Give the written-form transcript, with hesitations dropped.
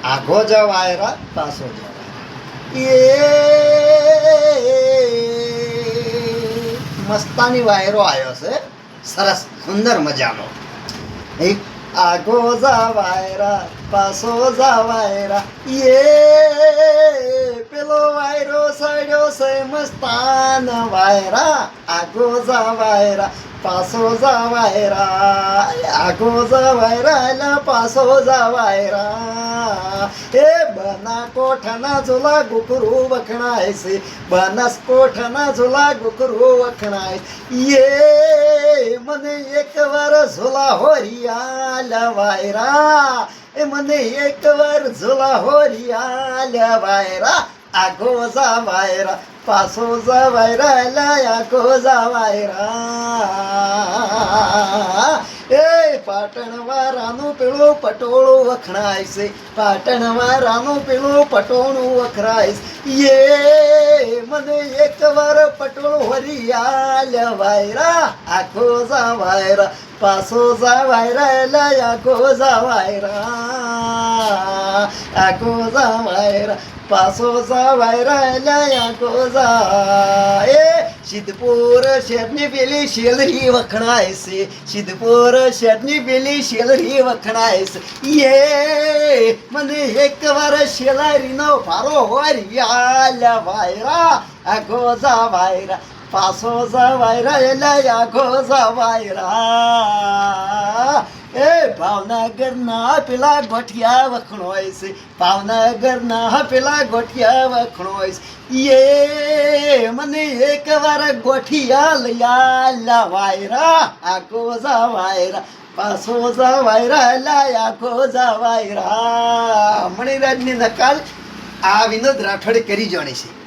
આગો જવાયરા પાછો જવાય મસ્તાની વાયરો આવ્યો છે સરસ સુંદર મજાનો આગો જવાયરા પાછો જવાયરા પેલો વાયરો સડ્યો છે મસ્તાન વાયરા આગો જવાયરા પાછો જવાયરા આગો જવાયરા પાછો જવાયરા બના કોઠાના ઝોલા ગુકરું વખણાય છે બનાસકોઠાના ઝોલા ગુકરું વખણાય મને એકવાર ઝોલા હોરિયા લવાયરા મને એકવાર ઝોલા હોરિયા લવાયરા આગો જવાયરા પાછો જવાયરા આગો જવાયરા પાટણ વાળાનું પેલું પટોળું વખણાય છે પાટણ વાળાનું પેલું પટોળું વખણાય છે મને એકવાર પટોળું હરિયા લવાયરા આખો જવાયરા પાછો જવાયરા આખો જવાયરા આખો જવાયરા પાછો જવાયરા આખો જાય સિદ્ધપુર શેરની પેલી શેલરી વખણાય છે સિદ્ધપુર શેરની પેલી શેલરી વખણાય છે મને એકવાર શેલારીનો ભારો હોરિયા લવાયરા આખો જવાયરા પાછો જવાયરા આખો જવાયરા ભાવનગરના પેલા ગોઠિયા વખણોય છે ભાવનગરના પેલા ગોઠિયા વખણોય છે મને એકવાર ગોઠિયા લયા લવાયરા આખો જવાયરા પાછો જવાયરા આખો જવાયરા મણિરાજની નકલ આ વિનોદ રાઠોડે કરી જાણી છે.